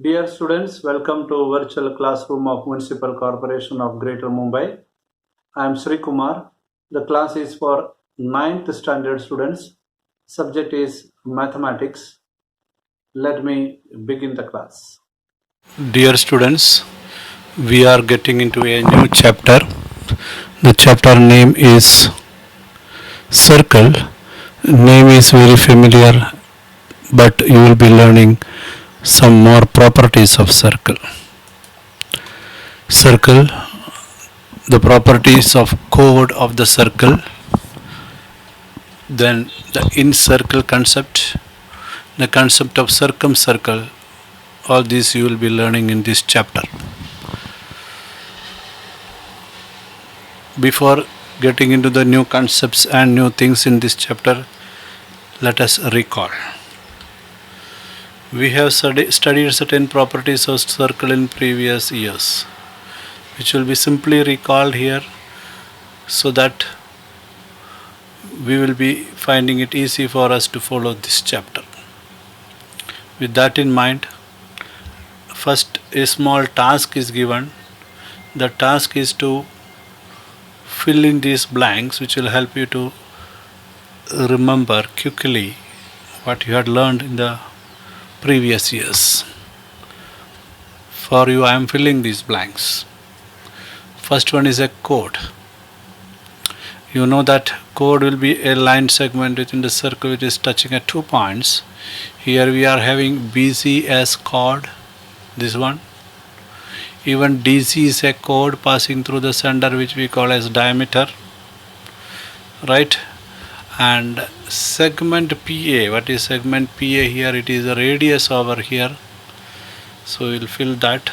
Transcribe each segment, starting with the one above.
Dear students, welcome to virtual classroom of Municipal Corporation of Greater Mumbai. I am Sri Kumar. The class is for 9th standard students. Subject is mathematics. Let me begin the class. Dear students, we are getting into a new chapter. The chapter name is Circle. Name is very familiar, but you will be learning some more properties of circle. Circle, the properties of chord of the circle, then the in-circle concept, the concept of circumcircle. All these you will be learning in this chapter. Before getting into the new concepts and new things in this chapter, let us recall. We have studied certain properties of circle in previous years, which will be simply recalled here so that we will be finding it easy for us to follow this chapter. With that in mind, first a small task is given. The task is to fill in these blanks, which will help you to remember quickly what you had learned in the previous years. For you, I am filling these blanks. First one is a chord. You know that chord will be a line segment within the circle which is touching at 2 points. Here we are having BC as chord, this one. Even DC is a chord passing through the center, which we call as diameter, right? And segment PA, what is segment PA here? It is a radius over here, so we'll fill that.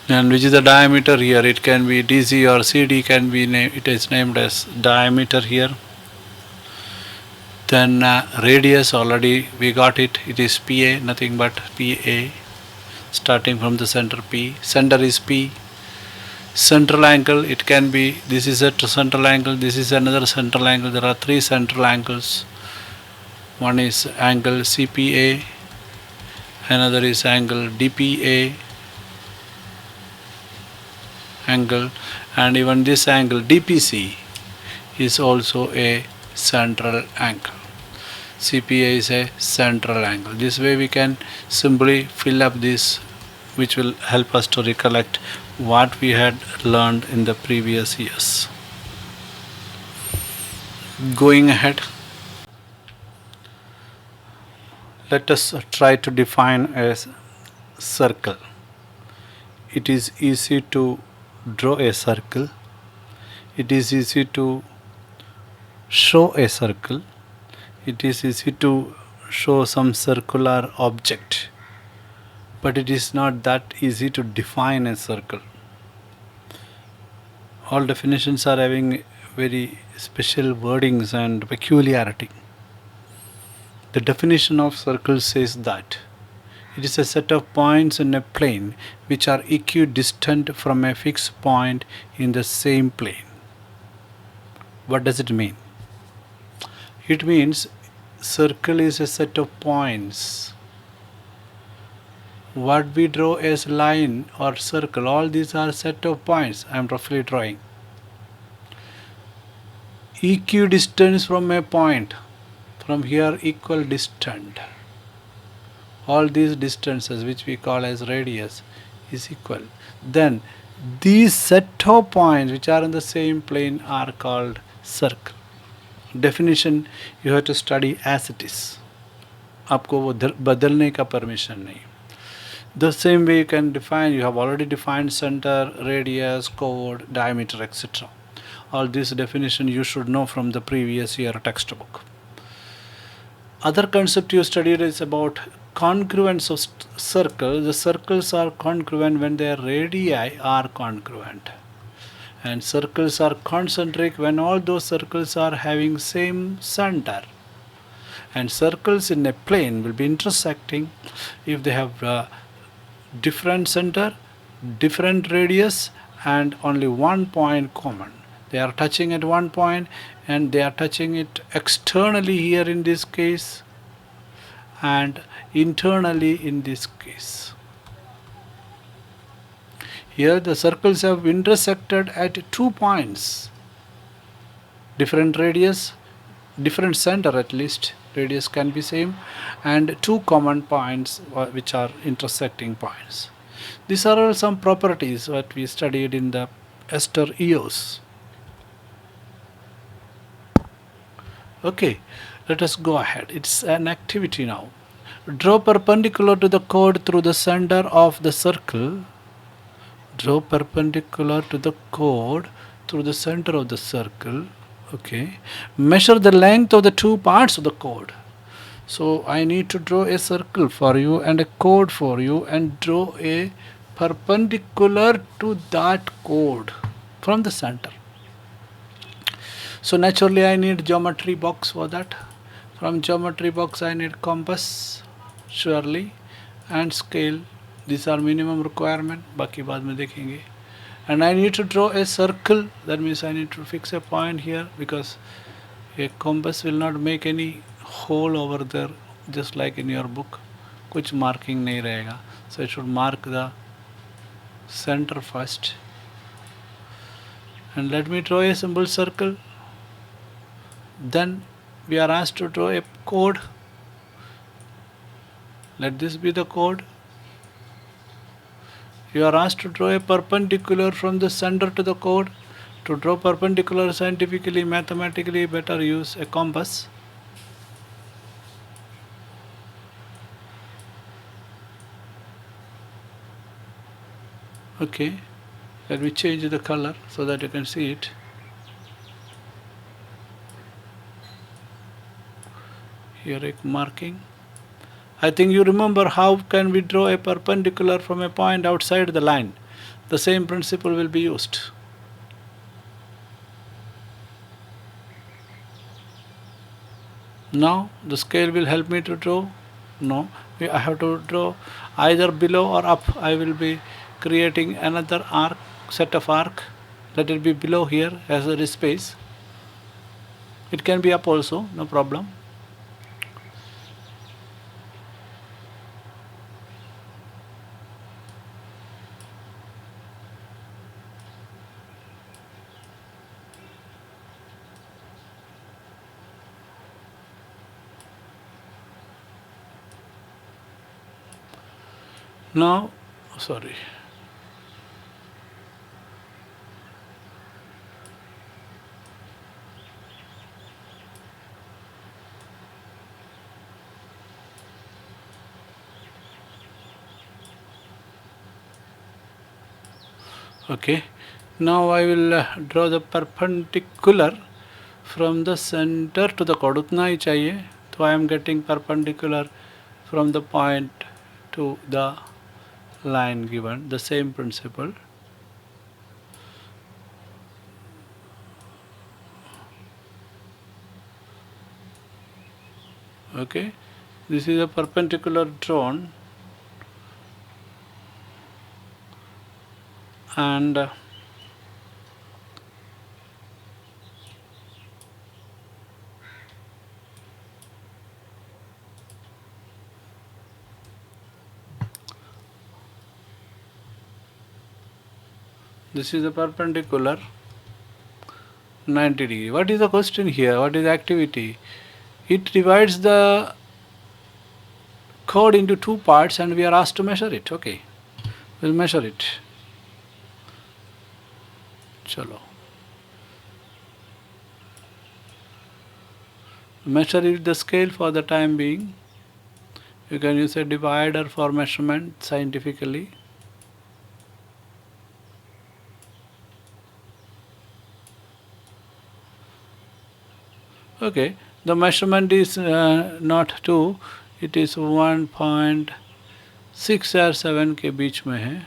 And which is the diameter here? It can be DC or CD, can be it is named as diameter here. Then radius, already we got it. It is PA, nothing but PA, starting from the center P. Center is P. Central angle, it can be, this is a central angle, this is another central angle. There are 3 central angles. One is angle CPA, another is angle DPA angle, and even this angle DPC is also a central angle. CPA is a central angle. This way we can simply fill up this, which will help us to recollect what we had learned in the previous years. Going ahead, let us try to define a circle. It is easy to draw a circle. It is easy to show a circle. It is easy to show some circular object, but it is not that easy to define a circle. All definitions are having very special wordings and peculiarity. The definition of circle says that it is a set of points in a plane which are equidistant from a fixed point in the same plane. What does it mean? It means circle is a set of points. What we draw as line or circle, all these are set of points I am roughly drawing. Equidistance from a point, from here equal distant. All these distances, which we call as radius, is equal. Then these set of points which are in the same plane are called circle. Definition you have to study as it is. आपको वो बदलने का permission नहीं. The same way you can define, you have already defined center, radius, chord, diameter, etc. All this definition you should know from the previous year textbook. Other concept you studied is about congruence of circle. The circles are congruent when their radii are congruent, and circles are concentric when all those circles are having same center. And circles in a plane will be intersecting if they have different center, different radius, and only one point common. They are touching at one point and they are touching it externally here in this case, and internally in this case. Here the circles have intersected at 2 points, different radius, different center, at least radius can be same, and 2 common points which are intersecting points. These are all some properties that we studied in the ester EOS. Okay, let us go ahead. It's an activity now. Draw perpendicular to the chord through the center of the circle. Draw perpendicular to the chord through the center of the circle. Okay. Measure the length of the 2 parts of the chord. So I need to draw a circle for you and a chord for you, and draw a perpendicular to that chord from the center. So naturally I need geometry box for that. From geometry box I need compass, surely, and scale. These are minimum requirement, बाकी बाद में देखेंगे. And I need to draw a circle. That means I need to fix a point here, because a compass will not make any hole over there, just like in your book. कुछ marking नहीं रहेगा. So it should mark the center first. And let me draw a simple circle. Then we are asked to draw a chord. Let this be the chord. You are asked to draw a perpendicular from the center to the chord. To draw perpendicular scientifically, mathematically, better use a compass. Okay, let me change the color so that you can see it. Here a marking. I think you remember how can we draw a perpendicular from a point outside the line. The same principle will be used. Now the scale will help me to draw. No, I have to draw either below or up. I will be creating another arc, set of arc. Let it be below here as there is space. It can be up also, no problem. Now, sorry. Okay, now I will draw the perpendicular from the center to the chord. उतना ही चाहिए. So I am getting perpendicular from the point to the line given. The same principle. Okay, this is a perpendicular drawn, and this is a perpendicular 90 degree. What is the question here? What is the activity? It divides the chord into 2 parts and we are asked to measure it. Okay, we'll measure it. Chalo. Measure it the scale for the time being. You can use a divider for measurement scientifically. Okay, the measurement is not 2, it is 1.6 or 7 के बीच में है,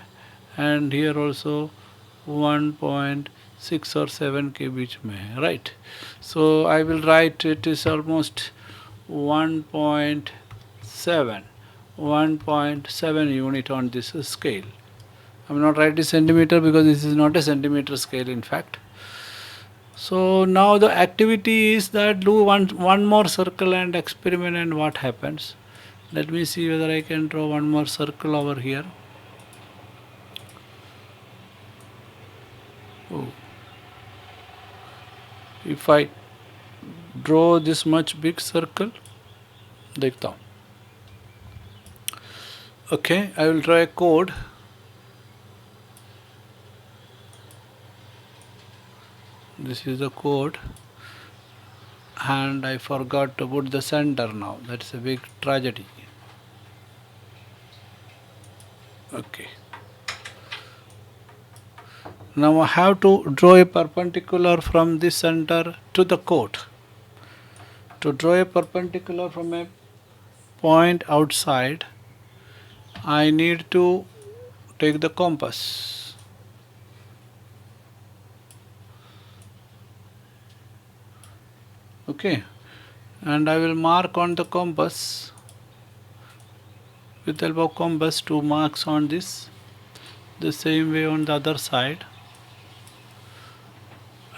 and here also 1.6 or 7 के बीच में है, right? So I will write it is almost 1.7 unit on this scale. I am not writing centimeter because this is not a centimeter scale in fact. So now the activity is that do one more circle and experiment, and what happens. Let me see whether I can draw one more circle over here. Oh. If I draw this much big circle, देखता हूँ. Okay, I will draw a chord. This is the chord, and I forgot to put the center now. That's a big tragedy. Okay. Now I have to draw a perpendicular from this center to the chord. To draw a perpendicular from a point outside, I need to take the compass. Okay, and I will mark on the compass with help of compass 2 marks on this, the same way on the other side.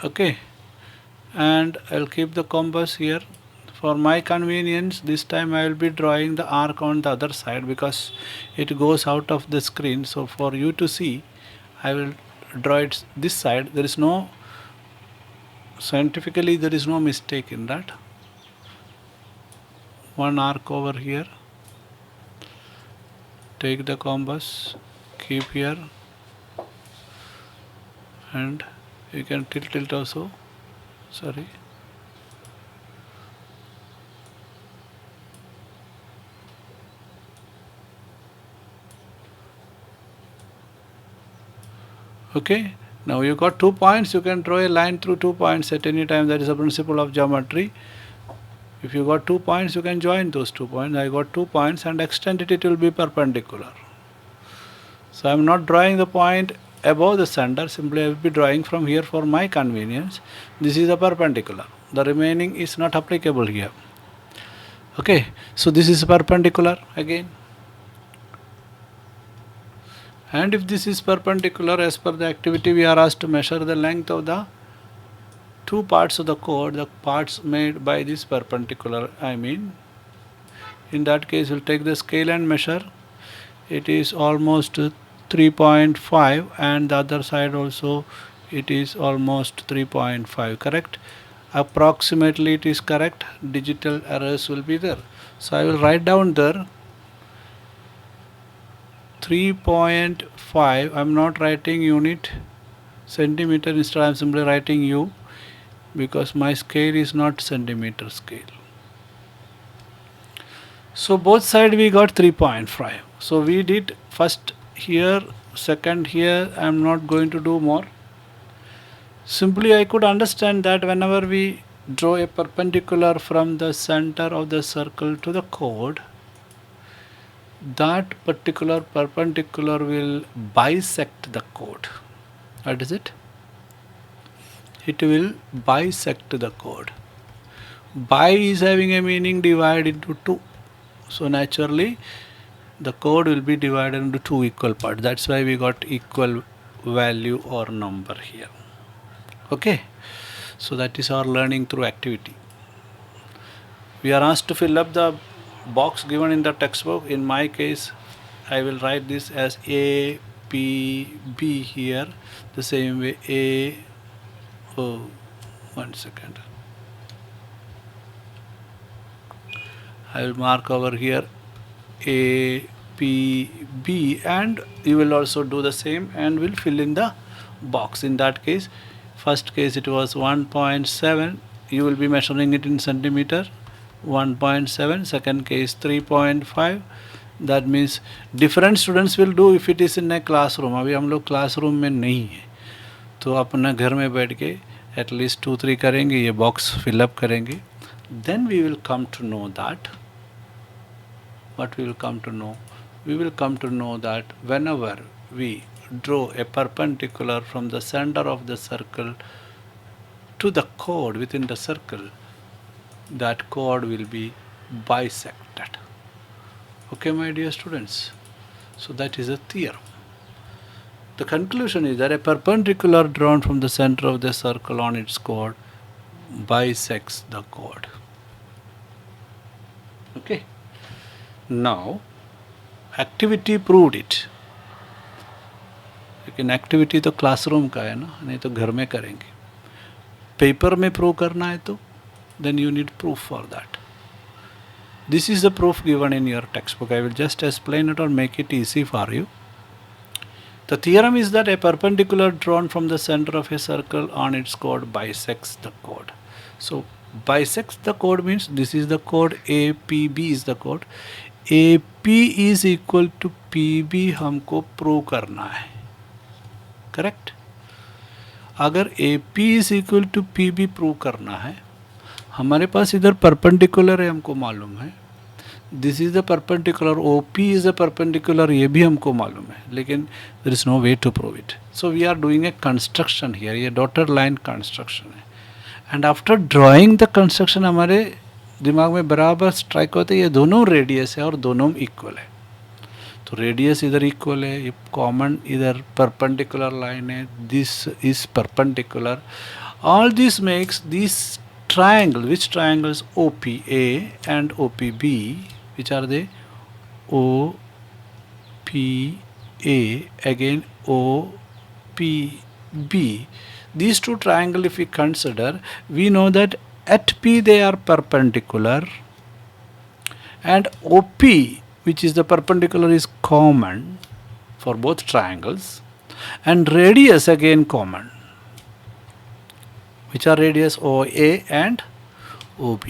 Okay, and I'll keep the compass here. For my convenience, this time I will be drawing the arc on the other side because it goes out of the screen. So for you to see, I will draw it this side. There is no, scientifically there is no mistake in that. One arc over here. Take the compass, keep here, and you can tilt also. Sorry. Okay, now you got 2 points. You can draw a line through 2 points at any time. That is a principle of geometry. If you got 2 points, you can join those 2 points. I got 2 points and extend it, it will be perpendicular. So I am not drawing the point above the center, simply I will be drawing from here for my convenience. This is a perpendicular. The remaining is not applicable here. Okay, so this is perpendicular again. And if this is perpendicular, as per the activity, we are asked to measure the length of the 2 parts of the chord, the parts made by this perpendicular. In that case, we'll take the scale and measure. It is almost 3.5, and the other side also it is almost 3.5, correct? Approximately it is correct. Digital errors will be there. So I will write down there 3.5. I am not writing unit centimeter, instead I am simply writing U, because my scale is not centimeter scale. So both sides we got 3.5. So we did first here, second here. I am not going to do more. Simply I could understand that whenever we draw a perpendicular from the center of the circle to the chord, that particular perpendicular will bisect the chord. What is it? It will bisect the chord. Bi is having a meaning divide into 2. So naturally the chord will be divided into 2 equal parts. That's why we got equal value or number here. Okay, so that is our learning through activity. We are asked to fill up the box given in the textbook. In my case, I will write this as A, P, B here, the same way A, oh, 1 second. I will mark over here A, P, B, and you will also do the same and will fill in the box. In that case, first case it was 1.7, you will be measuring it in centimeter, 1.7, second case 3.5. that means different students will do if it is in a classroom. अभी हम लोग classroom में नहीं है, तो अपना घर में बैठ के at least 2-3 करेंगे, ये box fill up करेंगे. Then we will come to know that, what we will come to know? We will come to know that whenever we draw a perpendicular from the center of the circle to the chord within the circle, that chord will be bisected. Okay, my dear students, so that is a theorem. The conclusion is that a perpendicular drawn from the center of the circle on its chord bisects the chord. Okay. now activity proved it. लेकिन activity तो classroom का है ना, नहीं तो घर में करेंगे. पेपर में प्रूव करना है तो then you need proof for that. This is the proof given in your textbook. I will just explain it or make it easy for you. The theorem is that a perpendicular drawn from the center of a circle on its chord bisects the chord. So bisects the chord means this is the chord, APB is the chord. AP is equal to PB हमको prove करना है. Correct. अगर AP is equal to PB prove करना है, हमारे पास इधर perpendicular है, हमको मालूम है. This is the perpendicular, OP is the perpendicular, ये भी हमको मालूम है, लेकिन there is no way to prove it. So we are doing a construction here. ये डॉटेड लाइन कंस्ट्रक्शन है. And after drawing the construction हमारे दिमाग में बराबर स्ट्राइक होता है ये दोनों रेडियस है और दोनों इक्वल है. तो रेडियस इधर इक्वल है, ये कॉमन इधर परपेंडिकुलर लाइन है, this is perpendicular. All this makes this triangle. Which triangles? OPA and OPB. Which are they? OPA again OPB. These two triangles, if we consider, we know that at P they are perpendicular, and OP, which is the perpendicular, is common for both triangles, and radius again common. Which are radius OA and OB.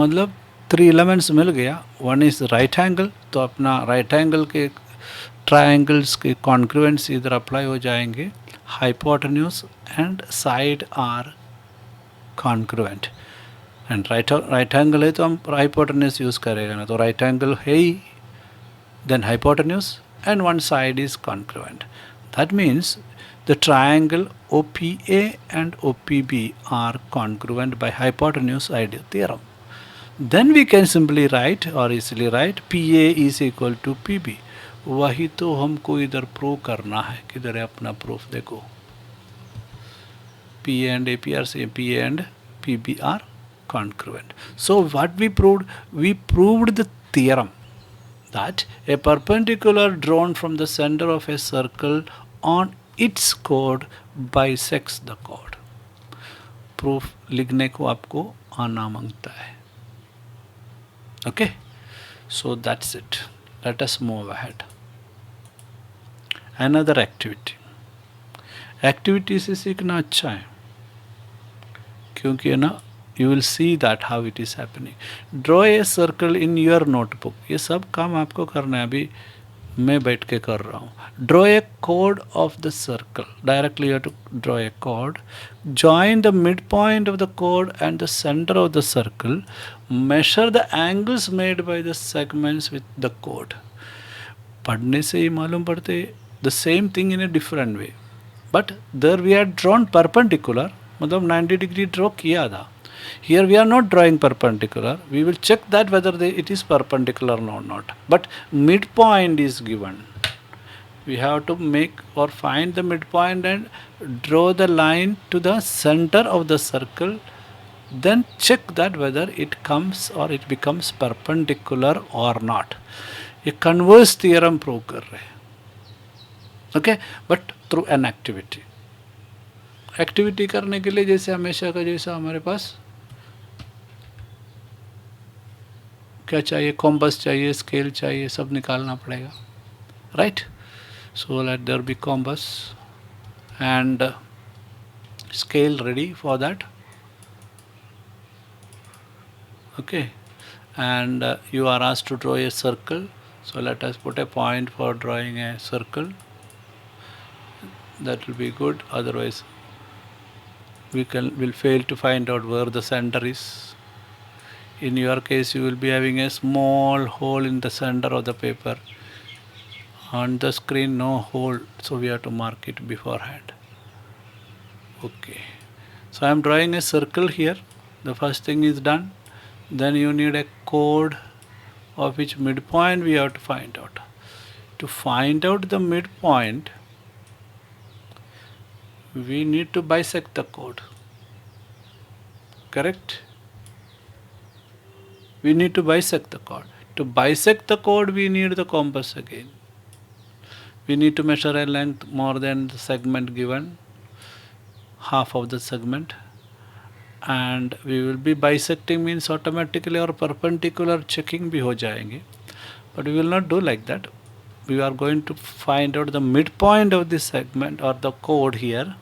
मतलब 3 elements मिल गया. One is right angle, तो अपना right angle के triangles के congruence इधर apply हो जाएंगे. Hypotenuse and side are congruent. And right angle है तो हम हाइपोटेन्यूज यूज़ करेगा ना, तो राइट एंगल है ही, then hypotenuse and one side is congruent. That means the triangle OPA and OPB are congruent by hypotenuse ideal theorem. Then we can simply write or easily write PA is equal to PB. वही तो हमको इधर prove करना है. किधर है अपना proof? देखो, PA and AP are same, PA and PB are congruent. So what we proved? We proved the theorem that a perpendicular drawn from the center of a circle on its chord bisects the chord. Proof लिखने को आपको आना मांगता है. Okay, so that's it. Let us move ahead. Another activity. Activity से सीखना अच्छा है, क्योंकि है ना, you will see that how it is happening. Draw a circle in your notebook. ये सब काम आपको करना है. अभी मैं बैठ के कर रहा हूँ. Draw a chord of the circle. Directly you have to draw a chord. Join the midpoint of the chord and the center of the circle. Measure the angles made by the segments with the chord. पढ़ने से ही मालूम पड़ते the same thing in a different way. But there we had drawn perpendicular, मतलब 90 degree draw किया था. Here we are not drawing perpendicular. We will check that whether it is perpendicular or not. But midpoint is given. We have to make or find the midpoint and draw the line to the center of the circle. Then check that whether it comes or it becomes perpendicular or not. ये converse theorem prove कर रहे हैं. Okay, but through an activity. Activity करने के लिए जैसे हमेशा का जैसा हमारे पास क्या चाहिए? कॉम्बस चाहिए, स्केल चाहिए, सब निकालना पड़ेगा. Right. So let there be compass and scale ready for that. Okay, and you are asked to draw a circle. So let us put a point for drawing a circle. That will be good. Otherwise will fail to find out where the center is. In your case, you will be having a small hole in the center of the paper. On the screen, no hole, so we have to mark it beforehand. Okay, so I am drawing a circle here. The first thing is done. Then you need a chord of which midpoint we have to find out. To find out the midpoint, we need to bisect the chord. Correct? We need to bisect the chord. To bisect the chord, we need the compass again. We need to measure a length more than the segment given, half of the segment, and we will be bisecting means automatically our perpendicular checking भी हो जाएंगे. But we will not do like that. We are going to find out the midpoint of this segment or the chord here.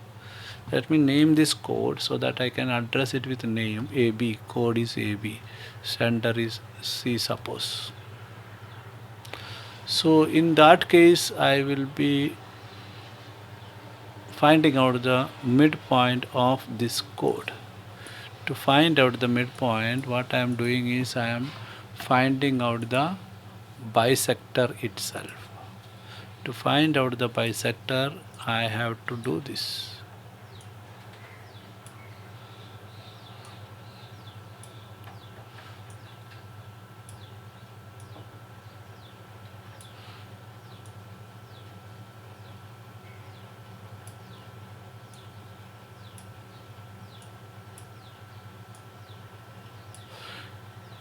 Let me name this chord so that I can address it with name. AB, chord is AB, center is C, suppose. So in that case, I will be finding out the midpoint of this chord. To find out the midpoint, what I am doing is I am finding out the bisector itself. To find out the bisector, I have to do this.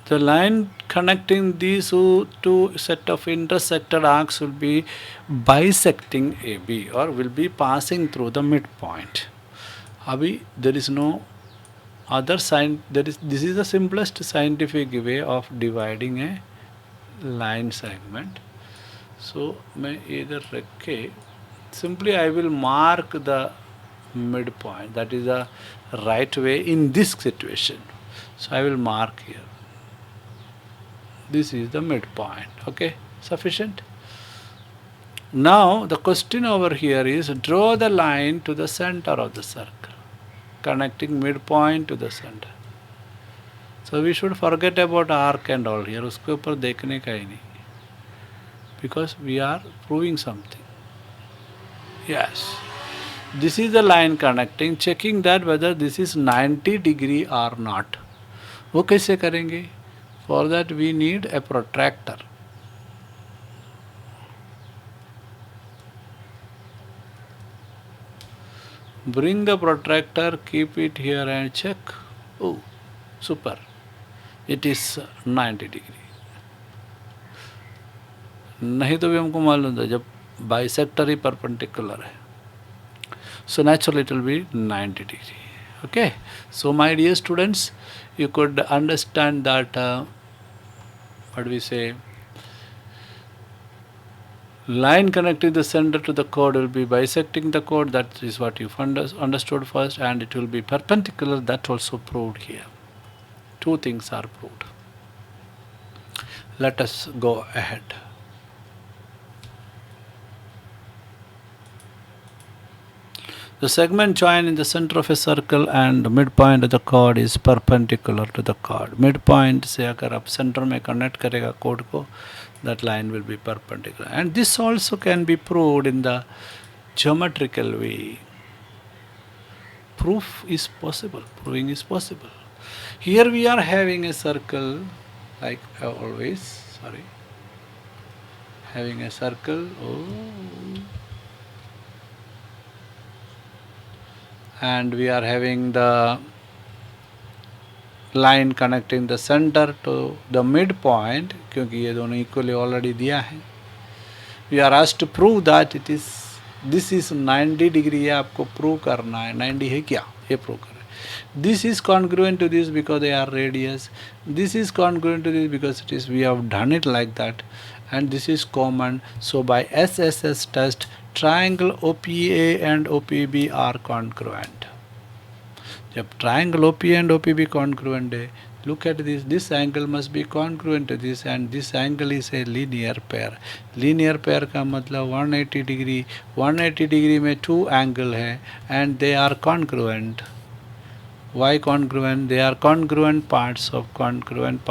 The line connecting these two set of intersected arcs will be bisecting AB or will be passing through the midpoint. Abhi, there is no other sign. This is the simplest scientific way of dividing a line segment. So, मैं इधर रख के simply I will mark the midpoint. That is the right way in this situation. So I will mark here. This is the midpoint. Okay, sufficient. Now the question over here is draw the line to the center of the circle, connecting midpoint to the center. So we should forget about arc and all here. उसके ऊपर देखने का ही नहीं. Because we are proving something. Yes. This is the line connecting, checking that whether this is 90 degree or not. वो कैसे करेंगे? For that we need a protractor. Bring the protractor, keep it here and check. Oh, super. It is 90 degree. नहीं तो भी हमको मालूम था जब bisector ही perpendicular है. So naturally it will be 90 degree. Okay. So my dear students, you could understand that what we say, line connecting the center to the chord will be bisecting the chord. That is what you understood first, and it will be perpendicular. That also proved here. Two things are proved. Let us go ahead. The segment joined in the center of a circle and the midpoint of the chord is perpendicular to the chord. Midpoint से अगर आप center में connect करेगा chord को, that line will be perpendicular. And this also can be proved in the geometrical way. Proof is possible. Proving is possible. Here we are having a circle, like always. Sorry, having a circle. And we are having the line connecting the center to the midpoint, क्योंकि ये दोनों equally already दिया है. We are asked to prove that it is, this is 90 degree. ये आपको prove करना है. 90 है क्या? ये prove करना है. This is congruent to this because they are radius. This is congruent to this because it is, we have done it like that, and this is common. So by SSS test, triangle OPA and OPB are congruent. जब triangle OPA and OPB congruent है, look at this. This angle must be congruent to this, and this angle is a linear pair. Linear pair का मतलब 180 degree. 180 degree में two angle है, and they are congruent. Why congruent? They are congruent parts of congruent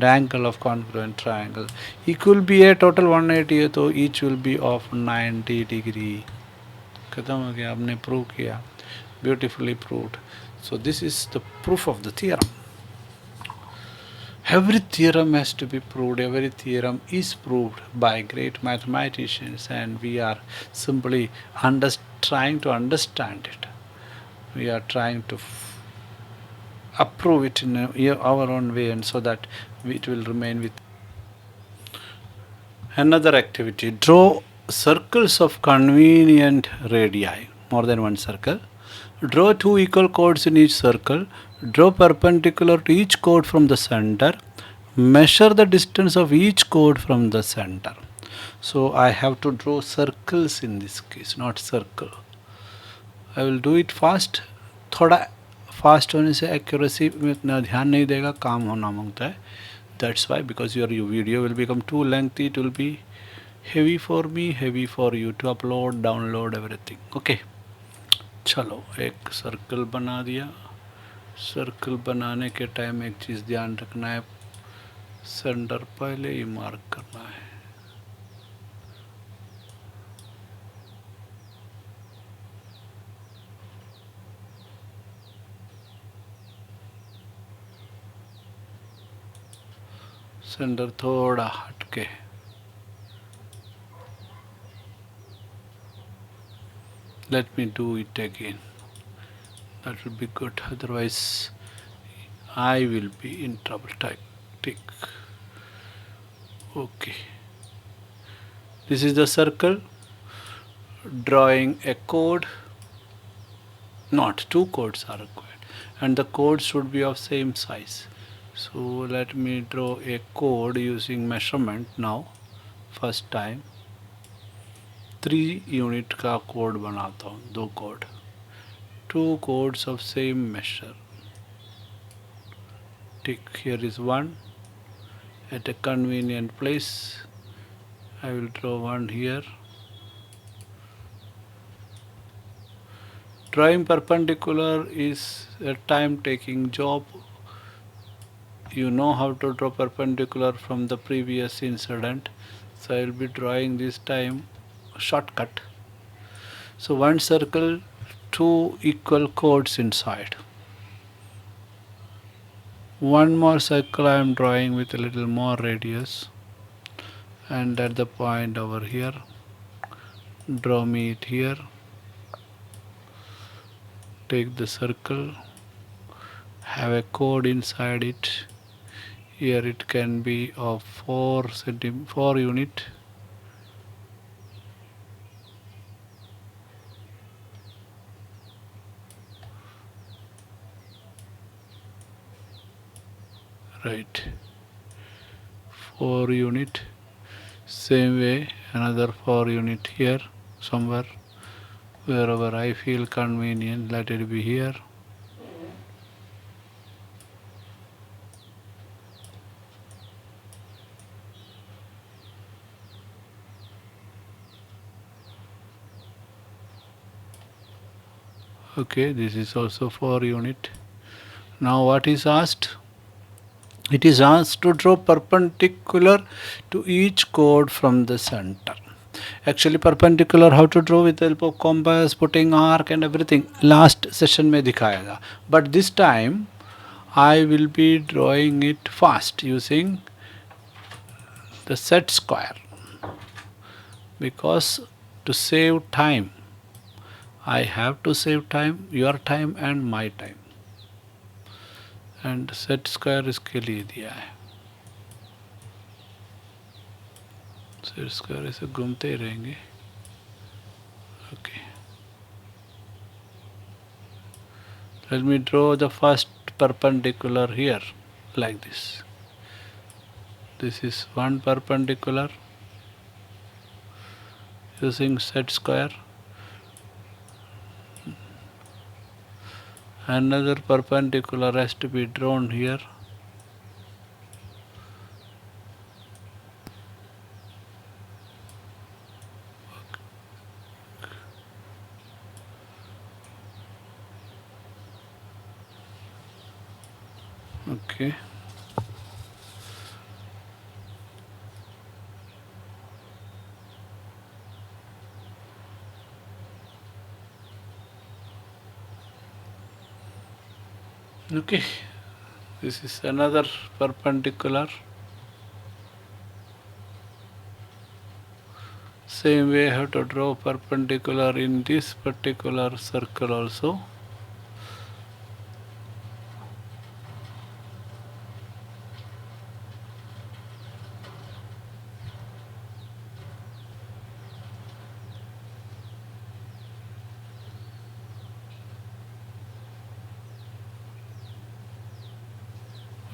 angle of congruent triangle. Equal be a total 180 है तो each will be of 90 degree. खत्म हो गया, आपने प्रूव किया. Beautifully proved. So this is the proof of the theorem. Every theorem has to be proved. Every theorem is proved by great mathematicians, and we are simply trying to understand it. We are trying to approve it in our own way, and so that it will remain with. Another activity: draw circles of convenient radii, more than one circle. Draw two equal chords in each circle. Draw perpendicular to each chord from the center. Measure the distance of each chord from the center. So I have to draw circles in this case, not circle. I will do it fast. थोड़ा fast होने से accuracy में इतना ध्यान नहीं देगा, काम होना मांगता है. That's why, because your video will become too lengthy, it will be heavy for me, heavy for you to upload, download everything. Okay, चलो एक सर्कल बना दिया. सर्कल बनाने के टाइम एक चीज़ ध्यान रखना है, सेंटर पहले ही मार्क करना है. सेंटर थोड़ा हटके. Let me do it again. That will be good. Otherwise, I will be in trouble. Tick. Okay. This is the circle. Drawing a chord. Not two chords are required, and the chords should be of same size. So let me draw a chord using measurement now. First time 3 unit का code बनाता हूँ. 2 code, 2 chords of same measure. Tick. Here is one at a convenient place. I will draw one here. Drawing perpendicular is a time taking job. You know how to draw perpendicular from the previous incident, so I will be drawing this time a shortcut. So one circle, 2 equal chords inside. One more circle I am drawing with a little more radius, and at the point over here, draw me it here. Take the circle, have a chord inside it. Here it can be of 4 unit. Right, 4 unit. Same way another 4 unit here somewhere, wherever I feel convenient. Let it be here. Okay, this is also 4 unit. Now what is asked? It is asked to draw perpendicular to each chord from the center. Actually perpendicular how to draw with the help of compass, putting arc and everything, last session में दिखाया था. But this time I will be drawing it fast using the set square, because to save time, I have to save time, your time and my time, and set square इसके लिए दिया है. Set square ऐसे घूमते ही रहेंगे. Okay, let me draw the first perpendicular here like this. This is one perpendicular using set square. Another perpendicular has to be drawn here. Okay. Okay, this is another perpendicular. Same way I have to draw perpendicular in this particular circle also.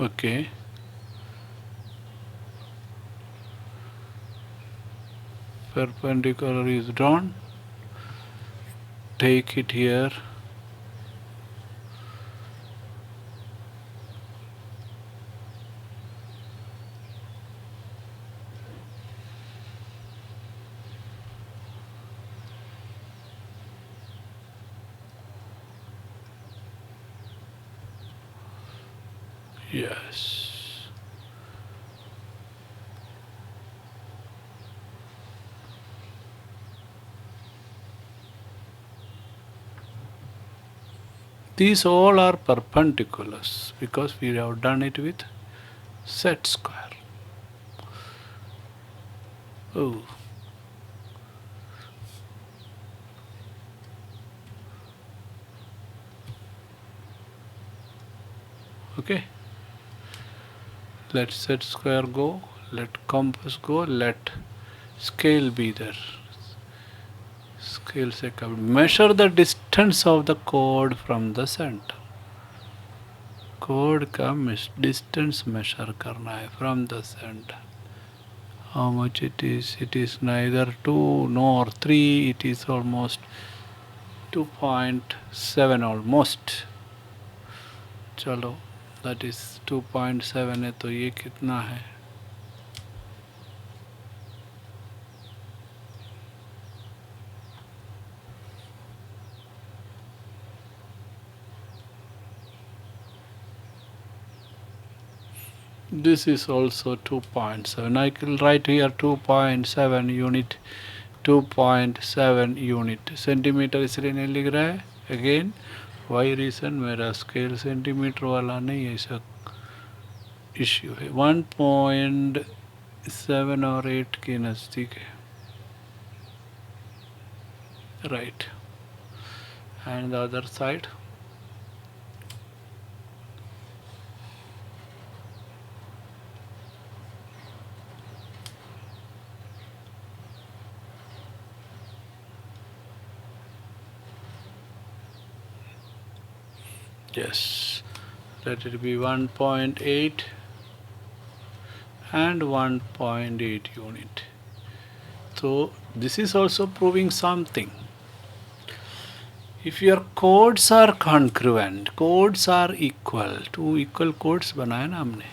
Okay. Perpendicular is drawn. Take it here. Yes. These all are perpendiculars because we have done it with set square. Oh. Okay. Let set square go, let compass go, let scale be there. Scale से कब measure the distance of the chord from the center. Chord का distance measure करना है from the center. How much it is? It is neither 2 nor 3. It is almost 2.7 almost. चलो, that is 2.7 है तो ये कितना है? This is also 2.7. I will write here 2.7 unit, 2.7 unit. Centimetre इसलिए नहीं लिख रहा है. Again, why reason? मेरा स्केल सेंटीमीटर वाला नहीं है, ऐसा इश्यू है. 1.7 और 8 के नज़दीक है. Right. And the other side. Yes, let it be 1.8 and 1.8 unit. So this is also proving something. If your chords are congruent, chords are equal, two equal chords बनाए ना हमने,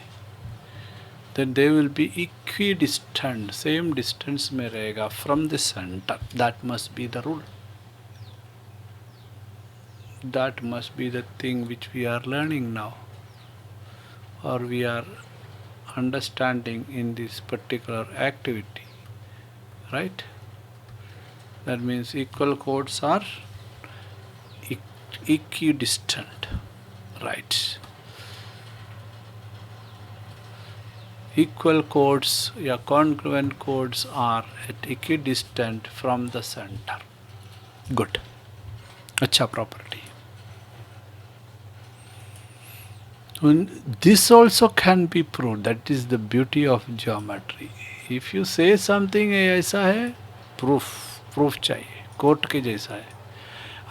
then they will be equidistant, same distance में रहेगा from the center. That must be the rule. That must be the thing which we are learning now, or we are understanding in this particular activity, right? That means equal chords are equidistant, right? Equal chords या congruent chords are at equidistant from the center. Good. अच्छा property. This also can be proved. That is the beauty of geometry. If you say something ऐसा है, proof चाहिए, court के जैसा है.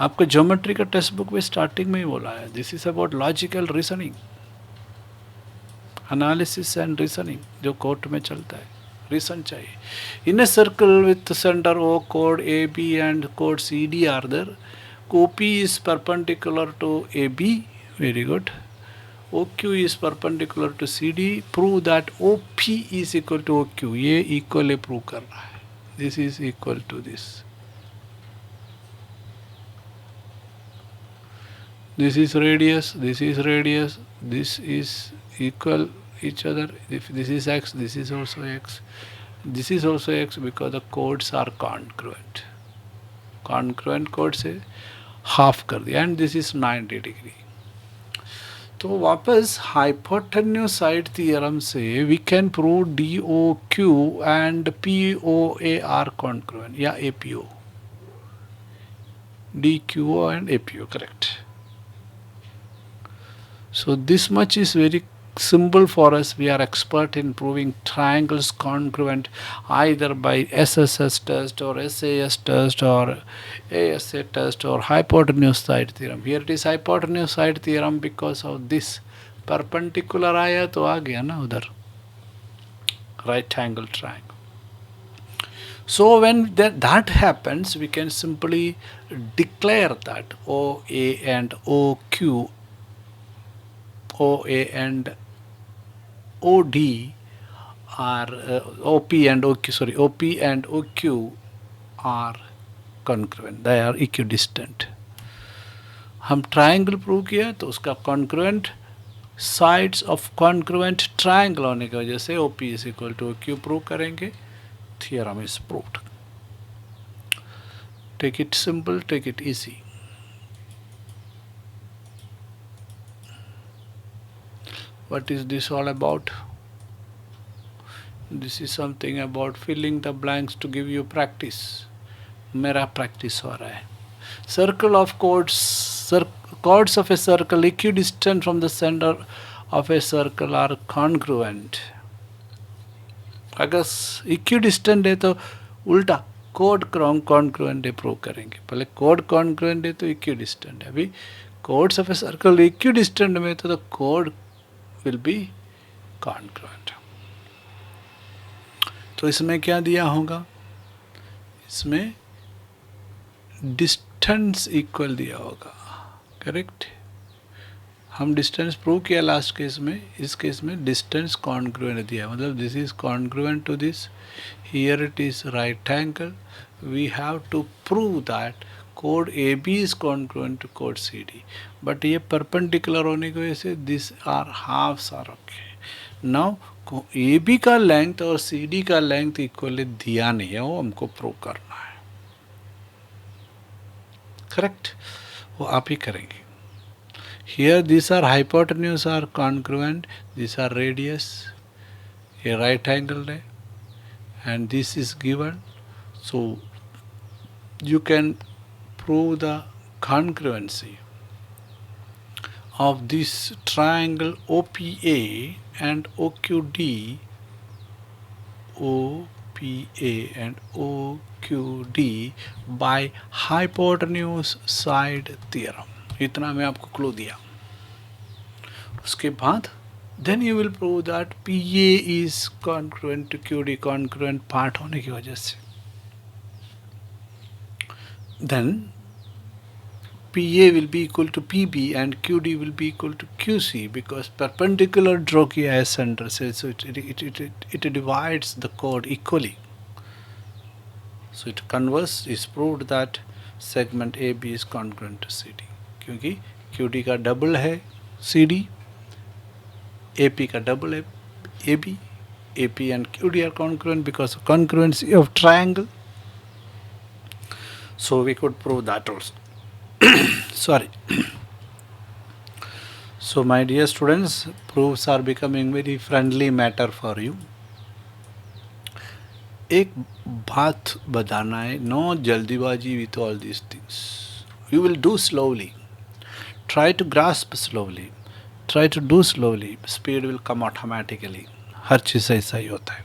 आपका geometry का टेक्स्ट बुक में स्टार्टिंग में ही बोला है, this is about logical reasoning, analysis and reasoning, जो कोर्ट में चलता है. रीजन चाहिए. इन a circle with centre O code A B and code C D R there. OP is perpendicular to AB. Very good. OQ is perpendicular to CD. Prove that OP is equal to OQ. ये equal है prove करना है. This is equal to this. This is radius. This is radius. This is equal each other. If this is x, this is also x. This is also x because the chords are congruent. Congruent chords से half कर दिया. And this is 90 degree. तो वापस hypotenuse side theorem से we can prove DOQ and POA are congruent या APO. DQO and APO, correct. So this much is very simple for us. We are expert in proving triangles congruent either by SSS test or SAS test or ASA test or hypotenuse side theorem. Here it is hypotenuse side theorem because of this perpendicular आया तो आ गया ना उधर, right angle triangle. So when that happens, we can simply declare that OA and OQ, OA and OD are OP and OQ, sorry, OP and OQ are congruent, they are equidistant. हम triangle prove किया तो उसका congruent sides of congruent triangle होने की वजह से OP is equal to OQ prove करेंगे. Theorem is proved. Take it simple, take it easy. What is this all about? This is something about filling the blanks to give you practice. मेरा practice हो रहा है. Circle of chords, chords of a circle equidistant from the center of a circle are congruent. अगर equidistant है तो उल्टा code congruent है prove करेंगे. पहले कोड कॉन्ग्रुएंट है तो इक्विडिस्टेंट है. अभी codes of a circle equidistant में तो कोड विल बी कॉन्ग्रुएंट. तो इसमें क्या दिया होगा, इसमें डिस्टेंस इक्वल दिया होगा. करेक्ट. हम डिस्टेंस प्रूव किया लास्ट केस में. इस केस में डिस्टेंस कॉन्ग्रुएंट दिया, मतलब this is congruent to this. Here it is right angle. We have to prove that code A B is congruent to code C D. But ये perpendicular होने की वजह से this are halves are okay. Now A B का length और C D का length equally दिया नहीं है, वो हमको प्रूव करना है. करेक्ट. वो आप ही करेंगे. Here these are hypotenuse are congruent, these are radius, a right angle है, and this is given. So you can prove the congruency of this triangle OPA and OQD, OPA and OQD by hypotenuse side theorem. इतना मैं आपको clue दिया. उसके बाद then you will prove that P A is congruent to Q D, congruent part होने की वजह से. Then P A will be equal to P B and Q D will be equal to Q C because perpendicular draw किया है centre से. So it divides the कोड equally. So it converse is proved that segment A B is congruent to C D, क्योंकि Q D का double है C D, A P का double है A B. A P and Q D are congruent because of congruency of triangle. So we could prove that also. Sorry. So my dear students, proofs are becoming very friendly matter for you. एक बात बताना है, no जल्दीबाजी with all these things. You will do slowly. Try to grasp slowly. Try to do slowly. Speed will come automatically. हर चीज़ ऐसा ही होता है.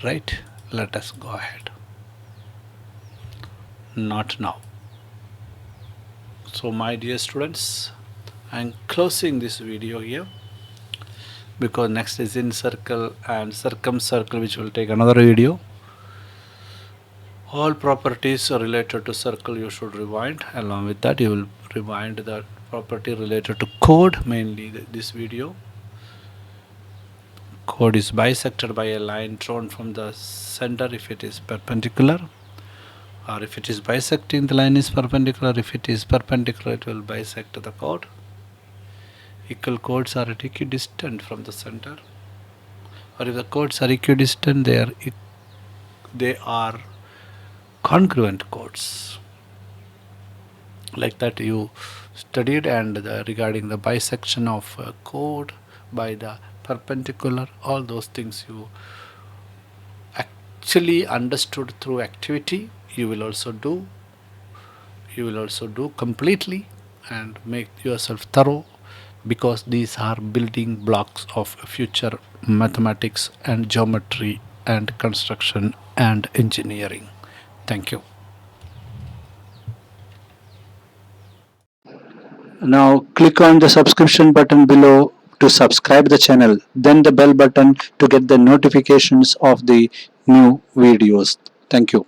Right? Let us go ahead. Not now. So my dear students, I am closing this video here because next is in circle and circumcircle, which will take another video. All properties related to circle you should rewind. Along with that, you will rewind the property related to chord, mainly this video. Chord is bisected by a line drawn from the center if it is perpendicular, or if it is bisecting, the line is perpendicular. If it is perpendicular, it will bisect the chord. Equal chords are equidistant from the center, or if the chords are equidistant, they are congruent chords. Like that you studied, and regarding the bisection of chord by the perpendicular, all those things you actually understood through activity. You will also do completely and make yourself thorough, because these are building blocks of future mathematics and geometry and construction and engineering. Thank you. Now click on the subscription button below to subscribe the channel, then the bell button to get the notifications of the new videos. Thank you.